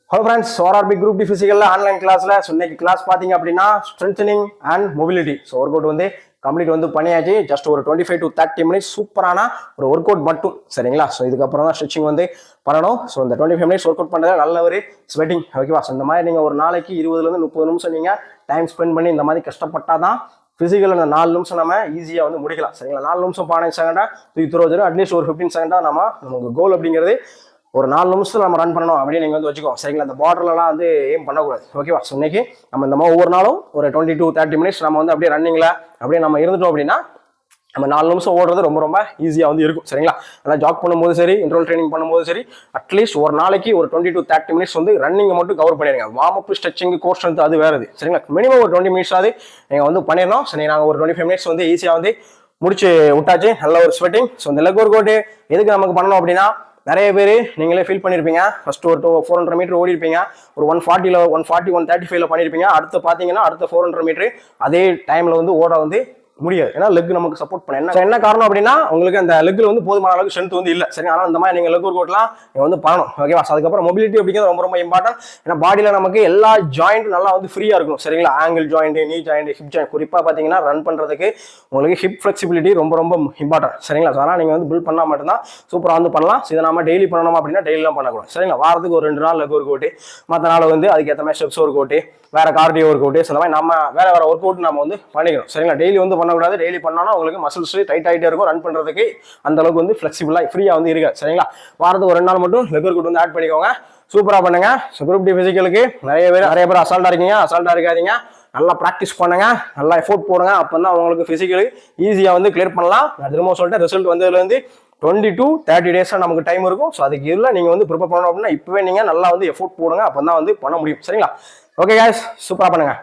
Hello friends, RRB group D ஃபிசிக்கலில் online கிளாஸில் இன்னைக்கு கிளாஸ் பார்த்தீங்க அப்படின்னா strengthening and mobility. So work out வந்து கம்ப்ளீட் வந்து பண்ணியாச்சு. ஜஸ்ட் ஒரு 25 to 30 மினிட்ஸ் சூப்பரான ஒரு ஒர்க் அவுட் மட்டும், சரிங்களா? ஸோ இதுக்கப்புறம் தான் ஸ்ட்ரெச்சிங் வந்து பண்ணணும். ஸோ இந்த 25 மினிட்ஸ் ஒர்க் அவுட் பண்ணுறது நல்ல ஒரு ஸ்வெட்டிங், ஓகேவா? ஸோ இந்த மாதிரி நீங்கள் ஒரு நாளைக்கு 20 to 30 நிமிஷம் நீங்கள் டைம் ஸ்பெண்ட் பண்ணி இந்த மாதிரி கஷ்டப்பட்டால் தான் ஃபிசிக்கல் அந்த 4 நிமிஷம் நம்ம ஈஸியாக வந்து முடிக்கலாம், சரிங்களா? 4 நிமிஷம் 15 செகண்டாக தூக்கி தூரம் அட்லீஸ்ட் ஒரு 15 செகண்டாக நமக்கு கோல் அப்படிங்கிறது ஒரு 4 நிமிஷத்துல நம்ம ரன் பண்ணணும் அப்படின்னு நீங்கள் வந்து வச்சுக்கோங்க, சரிங்களா? அந்த பார்டர்லாம் வந்து ஏம் பண்ணக்கூடாது, ஓகேவா? ஸோ இன்னைக்கு நம்ம இந்த மாதிரி ஒவ்வொரு நாளும் ஒரு 20 to 30 மினிட்ஸ் நம்ம வந்து அப்படியே ரன்னிங்கில் அப்படியே நம்ம இருந்துட்டோம் அப்படின்னா நம்ம 4 நிமிஷம் ஓடுறது ரொம்ப ரொம்ப ஈஸியாக வந்து இருக்கும், சரிங்களா? ஆனால் ஜாக் பண்ணும்போது சரி, இன்டர்வல் ட்ரைனிங் பண்ணும்போது சரி, அட்லீஸ்ட் ஒரு நாளைக்கு ஒரு 20 to 30 மினிட்ஸ் வந்து ரன்னிங்கை மட்டும் கவர் பண்ணிடுங்க. Warm up, stretching, core strength அது வேறு, சரிங்களா? மினிமம் ஒரு 20 மினிட்ஸ் ஆகுது நீங்கள் வந்து பண்ணிடணும். சரி, நாங்கள் ஒரு 25 மினிட்ஸ் வந்து ஈஸியாக வந்து முடிச்சு விட்டாச்சு. நல்ல ஒரு ஸ்வெட்டிங். ஸோ இந்த லெக் ஒர்க் அவுட் எதுக்கு நமக்கு பண்ணணும் அப்படின்னா, நிறைய பேர் நீங்களே ஃபீல் பண்ணியிருப்பீங்க. ஃபர்ஸ்ட் ஒரு 400 மீட்டர் ஓடி இருப்பீங்க, ஒரு 140, 135 பண்ணியிருப்பீங்க. அடுத்து பார்த்தீங்கன்னா அடுத்த 400 மீட்டர் அதே டைமில் வந்து ஓட வந்து முடியாது. ஏன்னா லெக் நமக்கு சப்போர்ட் பண்ண என்ன காரணம் அப்படின்னா, உங்களுக்கு அந்த லெக்ல வந்து போதுமான அளவுக்கு ஸ்ட்ரென்த் வந்து இல்லை, சரி? ஆனால் இந்த மாதிரி நீங்கள் லெக் ஒர்க் அவுட்லாம் நீங்கள் வந்து பண்ணணும், ஓகேவா? அதுக்கப்புறம் மொபிலிட்டி அப்படிங்கிறது ரொம்ப ரொம்ப இம்பார்ட்டன்ட். ஏன்னா பாடியில் நமக்கு எல்லா ஜாயிண்ட் நல்லா வந்து ஃப்ரீயாக இருக்கணும், சரிங்களா? ஆங்கிள் ஜாயிண்ட், நீ ஜாயிண்ட், ஹிப் ஜாயிண்ட், குறிப்பாக பார்த்தீங்கன்னா ரன் பண்ணுறதுக்கு உங்களுக்கு ஹிப் ஃப்ளெக்சிபிலிட்டி ரொம்ப ரொம்ப இம்பார்ட்டன்ட், சரிங்களா? அதனால் நீங்கள் வந்து பில்ட் பண்ணால் மட்டும்தான் சூப்பராக வந்து பண்ணலாம். இதை நம்ம டெய்லி பண்ணணும் அப்படின்னா டெய்லிலாம் பண்ணக்கூடாது, சரிங்களா? வாரத்துக்கு ஒரு 2 நாள் லெக் ஒர்க் அவுட், மற்ற நாள் வந்து அதுக்கேற்ற மாதிரி ஸ்டெப்ஸ் ஒர்க் அவுட், வேற கார்டியோ ஒர்க் அவுட், இந்த மாதிரி நம்ம வேற ஒர்க் அவுட் நம்ம வந்து பண்ணிக்கணும், சரிங்களா? டெய்லி வந்து பண்ணக்கூடாது. டெய்லி பண்ணோம்னா உங்களுக்கு மசில்ஸ் டைட் ஆகிட்டே இருக்கும். ரன் பண்றதுக்கு அந்த அளவுக்கு வந்து ஃபிளெக்சிபிளாக ஃப்ரீயாக வந்து இருக்கு, சரிங்களா? வாரத்துக்கு ஒரு 2 நாள் மட்டும் லெக் ஒர்க் அவுட் வந்து ஆட் பண்ணிக்கோங்க. சூப்பராக பண்ணுங்க. குரூப் டி ஃபிசிக்கலுக்கு நிறைய பேர் அசால்ட்டா இருக்கீங்க. அசால்ட்டா இருக்காதீங்க, நல்லா ப்ராக்டிஸ் பண்ணுங்க, நல்லா எஃபோர்ட் போடுங்க. அப்போ தான் உங்களுக்கு ஃபிசிக்கலு ஈஸியாக வந்து கிளியர் பண்ணலாம். நான் திரும்ப சொல்லிட்டு ரிசல்ட் வந்ததுலேருந்து 20 to 30 டேஸாக நமக்கு டைம் இருக்கும். ஸோ அதுக்கு இல்லை நீங்கள் வந்து ப்ரிப்பேர் பண்ணணும் அப்படின்னா இப்போவே நீங்கள் நல்லா வந்து எஃபோர்ட் போடுங்க. அப்போ தான் வந்து பண்ண முடியும், சரிங்களா? ஓகே கைஸ், சூப்பராக பண்ணுங்க.